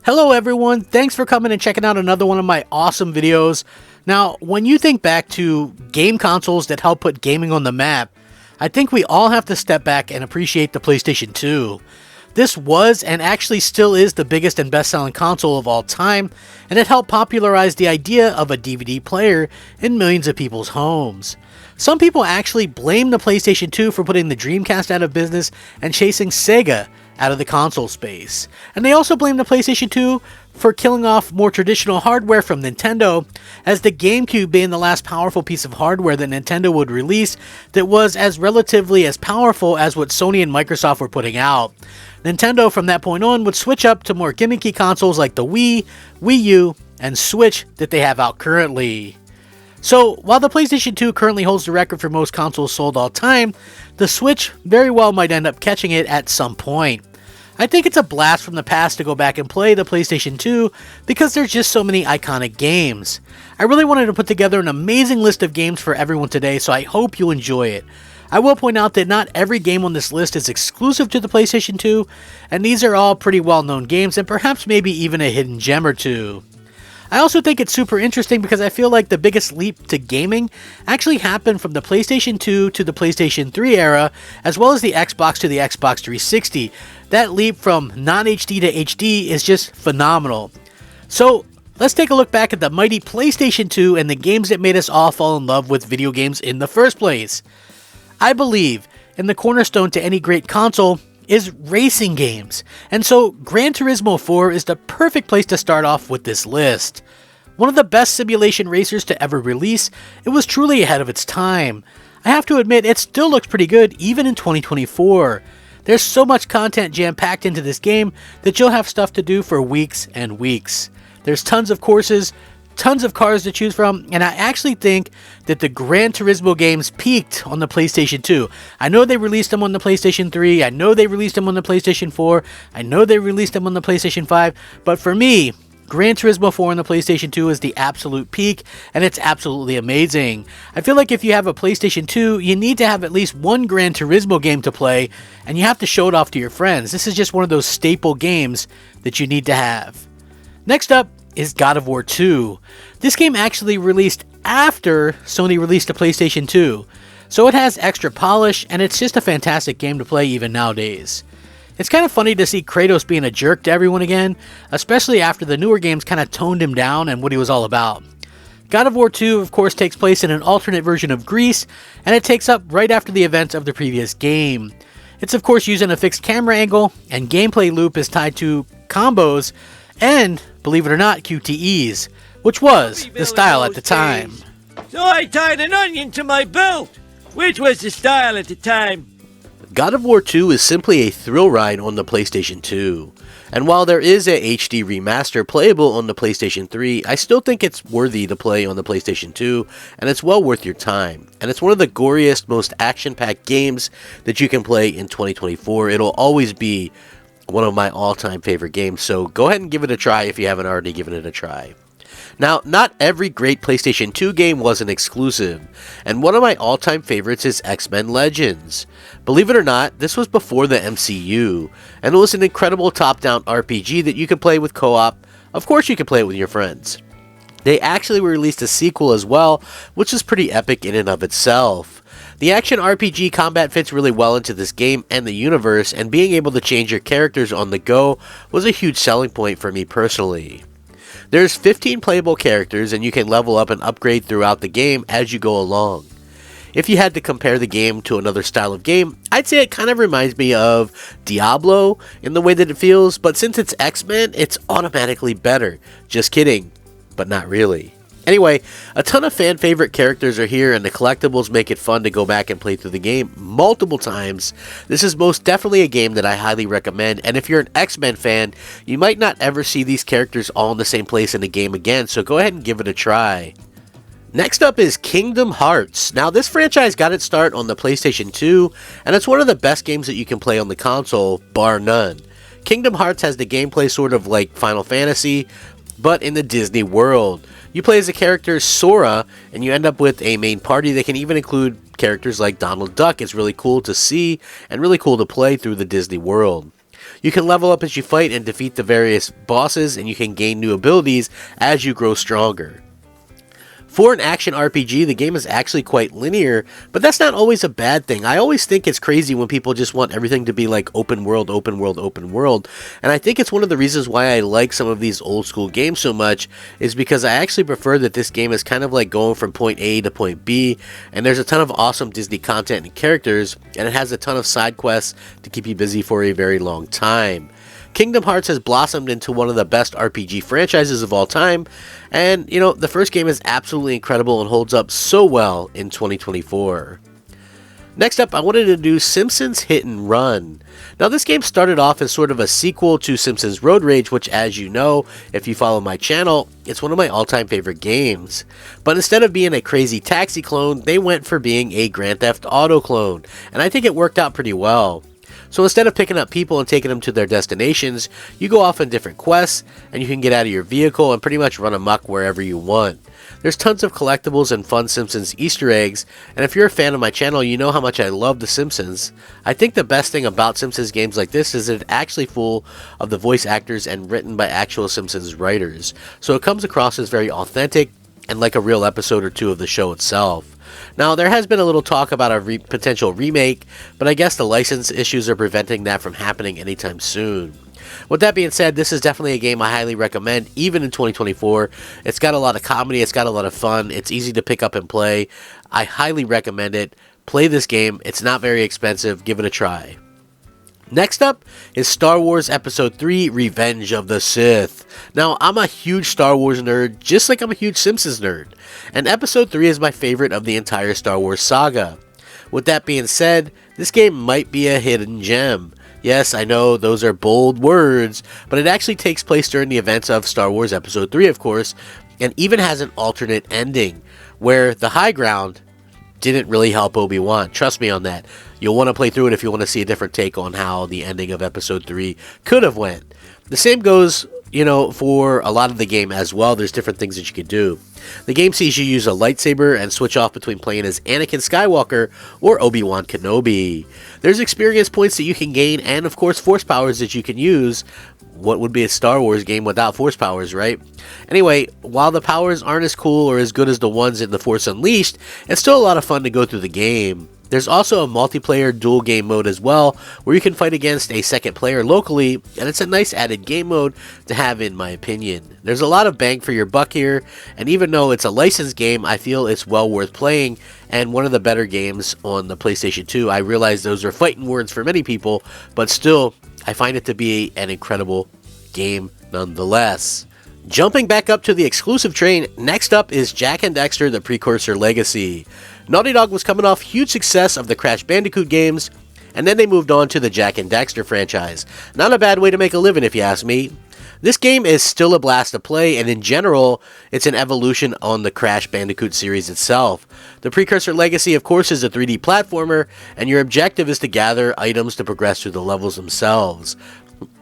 Hello everyone, thanks for coming and checking out another one of my awesome videos. Now, when you think back to game consoles that help put gaming on the map, I think we all have to step back and appreciate the PlayStation 2. This was and actually still is the biggest and best-selling console of all time, and it helped popularize the idea of a DVD player in millions of people's homes. Some people actually blame the PlayStation 2 for putting the Dreamcast out of business and chasing Sega out of the console space. And they also blame the PlayStation 2 for killing off more traditional hardware from Nintendo, as the GameCube being the last powerful piece of hardware that Nintendo would release that was as relatively as powerful as what Sony and Microsoft were putting out. Nintendo from that point on would switch up to more gimmicky consoles like the Wii, Wii U, and Switch that they have out currently. So, while the PlayStation 2 currently holds the record for most consoles sold all time, the Switch very well might end up catching it at some point. I think it's a blast from the past to go back and play the PlayStation 2 because there's just so many iconic games. I really wanted to put together an amazing list of games for everyone today, so I hope you enjoy it. I will point out that not every game on this list is exclusive to the PlayStation 2, and these are all pretty well-known games and perhaps maybe even a hidden gem or two. I also think it's super interesting because I feel like the biggest leap to gaming actually happened from the PlayStation 2 to the PlayStation 3 era, as well as the Xbox to the Xbox 360. That leap from non-HD to HD is just phenomenal. So, let's take a look back at the mighty PlayStation 2 and the games that made us all fall in love with video games in the first place. I believe in the cornerstone to any great console is racing games, and so Gran Turismo 4 is the perfect place to start off with this list. One of the best simulation racers to ever release, it was truly ahead of its time. I have to admit, it still looks pretty good even in 2024. There's so much content jam-packed into this game that you'll have stuff to do for weeks and weeks. There's tons of courses, tons of cars to choose from, and I actually think that the Gran Turismo games peaked on the PlayStation 2. I know they released them on the PlayStation 3, I know they released them on the PlayStation 4, I know they released them on the PlayStation 5, but for me, Gran Turismo 4 on the PlayStation 2 is the absolute peak, and it's absolutely amazing. I feel like if you have a PlayStation 2, you need to have at least one Gran Turismo game to play, and you have to show it off to your friends. This is just one of those staple games that you need to have. Next up is God of War 2. This game actually released after Sony released the PlayStation 2, so it has extra polish, and it's just a fantastic game to play even nowadays. It's kind of funny to see Kratos being a jerk to everyone again, especially after the newer games kind of toned him down and what he was all about. God of War 2, of course, takes place in an alternate version of Greece, and it takes up right after the events of the previous game. It's of course using a fixed camera angle, and gameplay loop is tied to combos, and, believe it or not, QTEs, which was the style at the time. So I tied an onion to my belt, which was the style at the time. God of War 2 is simply a thrill ride on the PlayStation 2. And while there is a HD remaster playable on the PlayStation 3, I still think it's worthy to play on the PlayStation 2, and it's well worth your time. And it's one of the goriest, most action-packed games that you can play in 2024. It'll always be one of my all-time favorite games, so go ahead and give it a try if you haven't already given it a try. Now, not every great PlayStation 2 game was an exclusive, and one of my all-time favorites is X-Men Legends. Believe it or not, this was before the MCU, and it was an incredible top-down RPG that you could play with co-op. Of course you could play it with your friends. They actually released a sequel as well, which is pretty epic in and of itself. The action RPG combat fits really well into this game and the universe, and being able to change your characters on the go was a huge selling point for me personally. There's 15 playable characters, and you can level up and upgrade throughout the game as you go along. If you had to compare the game to another style of game, I'd say it kind of reminds me of Diablo in the way that it feels, but since it's X-Men, it's automatically better. Just kidding, but not really. Anyway, a ton of fan favorite characters are here, and the collectibles make it fun to go back and play through the game multiple times. This is most definitely a game that I highly recommend, and if you're an X-Men fan, you might not ever see these characters all in the same place in the game again, so go ahead and give it a try. Next up is Kingdom Hearts. Now, this franchise got its start on the PlayStation 2, and it's one of the best games that you can play on the console, bar none. Kingdom Hearts has the gameplay sort of like Final Fantasy, but in the Disney world. You play as a character Sora, and you end up with a main party that can even include characters like Donald Duck. It's really cool to see, and really cool to play through the Disney world. You can level up as you fight and defeat the various bosses, and you can gain new abilities as you grow stronger. For an action RPG, the game is actually quite linear, but that's not always a bad thing. I always think it's crazy when people just want everything to be like open world, open world, open world. And I think it's one of the reasons why I like some of these old school games so much, is because I actually prefer that this game is kind of like going from point A to point B, and there's a ton of awesome Disney content and characters, and it has a ton of side quests to keep you busy for a very long time. Kingdom Hearts has blossomed into one of the best RPG franchises of all time, and, the first game is absolutely incredible and holds up so well in 2024. Next up, I wanted to do Simpsons Hit and Run. Now, this game started off as sort of a sequel to Simpsons Road Rage, which, as you know, if you follow my channel, it's one of my all-time favorite games. But instead of being a crazy taxi clone, they went for being a Grand Theft Auto clone, and I think it worked out pretty well. So instead of picking up people and taking them to their destinations, you go off on different quests, and you can get out of your vehicle and pretty much run amok wherever you want. There's tons of collectibles and fun Simpsons Easter eggs, and if you're a fan of my channel, you know how much I love The Simpsons. I think the best thing about Simpsons games like this is that it's actually full of the voice actors and written by actual Simpsons writers, so it comes across as very authentic and like a real episode or two of the show itself. Now, there has been a little talk about a potential remake, but I guess the license issues are preventing that from happening anytime soon. With that being said, this is definitely a game I highly recommend, even in 2024. It's got a lot of comedy, it's got a lot of fun, it's easy to pick up and play. I highly recommend it. Play this game, it's not very expensive, give it a try. Next up is Star Wars Episode 3, Revenge of the Sith. Now, I'm a huge Star Wars nerd, just like I'm a huge Simpsons nerd, and Episode 3 is my favorite of the entire Star Wars saga. With that being said, this game might be a hidden gem. Yes, I know those are bold words, but it actually takes place during the events of Star Wars Episode 3, of course, and even has an alternate ending, where the high ground didn't really help Obi-Wan. Trust me on that. You'll want to play through it if you want to see a different take on how the ending of Episode 3 could have went. The same goes, for a lot of the game as well. There's different things that you can do. The game sees you use a lightsaber and switch off between playing as Anakin Skywalker or Obi-Wan Kenobi. There's experience points that you can gain, and of course force powers that you can use. What would be a Star Wars game without force powers, right? Anyway, while the powers aren't as cool or as good as the ones in The Force Unleashed, it's still a lot of fun to go through the game. There's also a multiplayer dual game mode as well, where you can fight against a second player locally, and it's a nice added game mode to have in my opinion. There's a lot of bang for your buck here, and even though it's a licensed game, I feel it's well worth playing, and one of the better games on the PlayStation 2. I realize those are fighting words for many people, but still, I find it to be an incredible game nonetheless. Jumping back up to the exclusive train, next up is Jak and Daxter: The Precursor Legacy. Naughty Dog was coming off huge success of the Crash Bandicoot games, and then they moved on to the Jak and Daxter franchise. Not a bad way to make a living if you ask me. This game is still a blast to play, and in general, it's an evolution on the Crash Bandicoot series itself. The Precursor Legacy, of course, is a 3D platformer, and your objective is to gather items to progress through the levels themselves.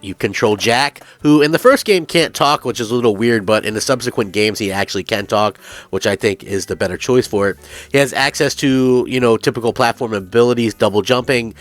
You control Jak, who in the first game can't talk, which is a little weird, but in the subsequent games he actually can talk, which I think is the better choice for it. He has access to, typical platform abilities, double jumping,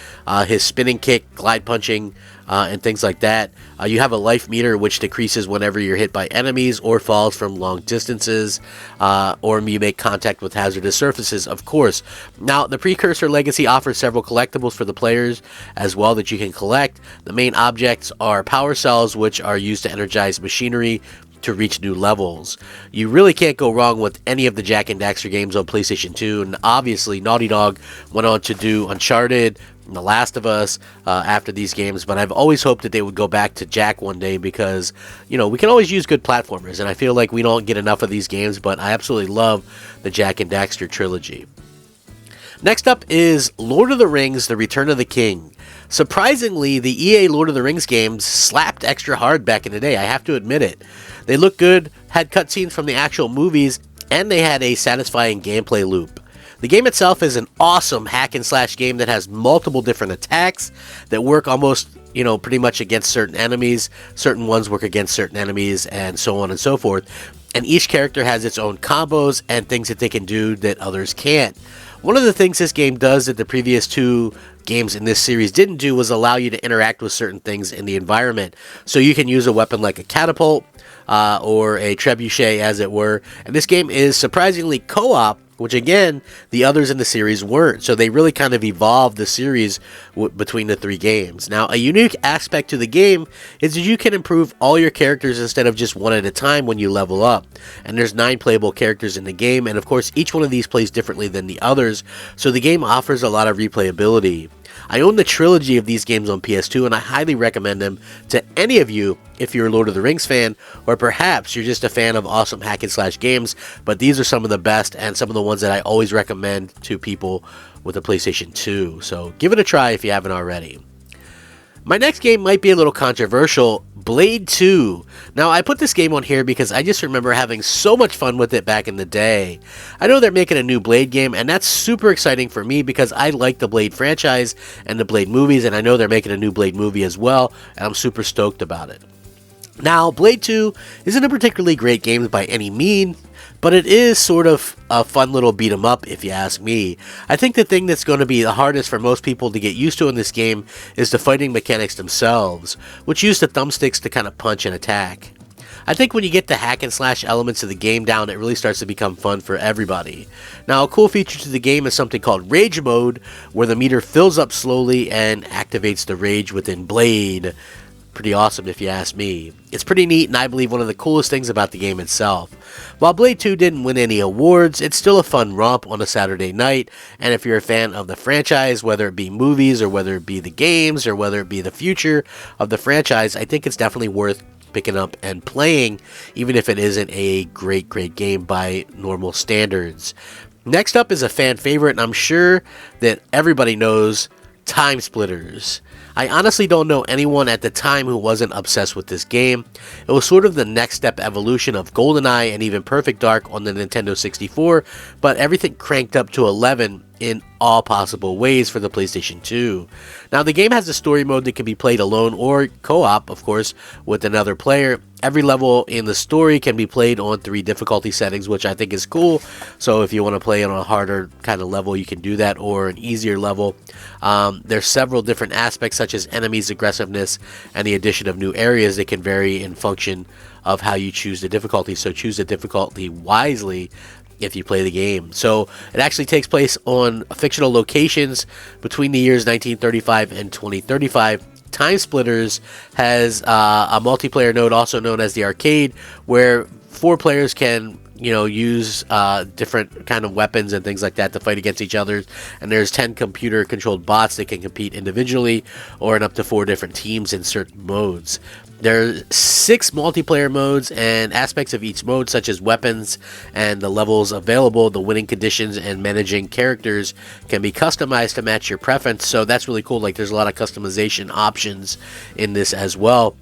his spinning kick, glide punching, and things like that. You have a life meter which decreases whenever you're hit by enemies or falls from long distances, or you make contact with hazardous surfaces, of course. Now, the Precursor Legacy offers several collectibles for the players as well that you can collect. The main objects are power cells, which are used to energize machinery to reach new levels. You really can't go wrong with any of the Jak and Daxter games on PlayStation 2, and obviously Naughty Dog went on to do Uncharted, The Last of Us after these games, but I've always hoped that they would go back to Jak one day because, we can always use good platformers, and I feel like we don't get enough of these games, but I absolutely love the Jak and Daxter trilogy. Next up is Lord of the Rings: The Return of the King. Surprisingly, the EA Lord of the Rings games slapped extra hard back in the day, I have to admit it. They looked good, had cutscenes from the actual movies, and they had a satisfying gameplay loop. The game itself is an awesome hack and slash game that has multiple different attacks that work almost, pretty much against certain enemies. Certain ones work against certain enemies, and so on and so forth. And each character has its own combos and things that they can do that others can't. One of the things this game does that the previous two games in this series didn't do was allow you to interact with certain things in the environment. So you can use a weapon like a catapult or a trebuchet, as it were. And this game is surprisingly co-op, which again, the others in the series weren't. So they really kind of evolved the series between the three games. Now, a unique aspect to the game is that you can improve all your characters instead of just one at a time when you level up. And there's 9 playable characters in the game, and of course, each one of these plays differently than the others, so the game offers a lot of replayability. I own the trilogy of these games on PS2, and I highly recommend them to any of you if you're a Lord of the Rings fan, or perhaps you're just a fan of awesome hack and slash games, but these are some of the best and some of the ones that I always recommend to people with a PlayStation 2, so give it a try if you haven't already. My next game might be a little controversial, Blade 2. Now, I put this game on here because I just remember having so much fun with it back in the day. I know they're making a new Blade game, and that's super exciting for me because I like the Blade franchise and the Blade movies, and I know they're making a new Blade movie as well, and I'm super stoked about it. Now, Blade 2 isn't a particularly great game by any means, but it is sort of a fun little beat 'em up if you ask me. I think the thing that's going to be the hardest for most people to get used to in this game is the fighting mechanics themselves, which use the thumbsticks to kind of punch and attack. I think when you get the hack and slash elements of the game down, it really starts to become fun for everybody. Now, a cool feature to the game is something called Rage Mode, where the meter fills up slowly and activates the rage within Blade. Pretty awesome if you ask me. It's pretty neat, and I believe one of the coolest things about the game itself. While Blade 2 didn't win any awards, it's still a fun romp on a Saturday night, and if you're a fan of the franchise, whether it be movies or whether it be the games or whether it be the future of the franchise, I think it's definitely worth picking up and playing, even if it isn't a great game by normal standards. Next up is a fan favorite, and I'm sure that everybody knows Time Splitters. I honestly don't know anyone at the time who wasn't obsessed with this game. It was sort of the next step evolution of GoldenEye and even Perfect Dark on the Nintendo 64, but everything cranked up to 11 in all possible ways for the PlayStation 2. Now, the game has a story mode that can be played alone or co-op, of course, with another player. Every level in the story can be played on 3 difficulty settings, which I think is cool. So if you want to play on a harder kind of level, you can do that, or an easier level. There's several different aspects, such as enemies' aggressiveness and the addition of new areas that can vary in function of how you choose the difficulty. So choose the difficulty wisely if you play the game. So it actually takes place on fictional locations between the years 1935 and 2035. Time Splitters has a multiplayer mode, also known as the arcade, where 4 players can use different kind of weapons and things like that to fight against each other, and there's 10 computer controlled bots that can compete individually or in up to 4 different teams in certain modes. There's 6 multiplayer modes, and aspects of each mode, such as weapons and the levels available, the winning conditions, and managing characters, can be customized to match your preference. So that's really cool. Like, there's a lot of customization options in this as well.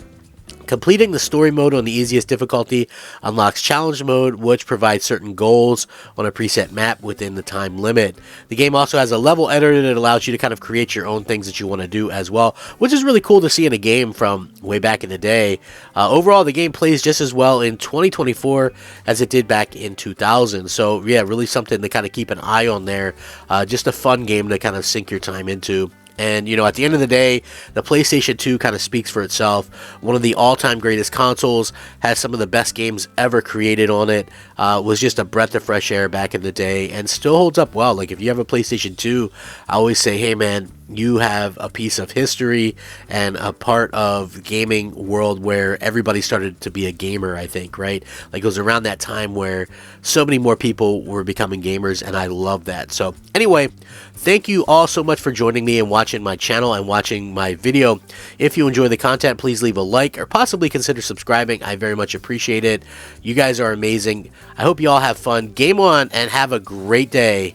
Completing the story mode on the easiest difficulty unlocks challenge mode, which provides certain goals on a preset map within the time limit. The game also has a level editor that allows you to kind of create your own things that you want to do as well, which is really cool to see in a game from way back in the day. Overall, the game plays just as well in 2024 as it did back in 2000. So yeah, really something to kind of keep an eye on there. Just a fun game to kind of sink your time into. And, at the end of the day, the PlayStation 2 kind of speaks for itself. One of the all-time greatest consoles, has some of the best games ever created on it, was just a breath of fresh air back in the day, and still holds up well. Like, if you have a PlayStation 2, I always say, hey man, you have a piece of history and a part of the gaming world where everybody started to be a gamer, I think, right? Like, it was around that time where so many more people were becoming gamers, and I love that. So anyway, thank you all so much for joining me and watching my channel and watching my video. If you enjoy the content, please leave a like or possibly consider subscribing. I very much appreciate it. You guys are amazing. I hope you all have fun. Game on and have a great day.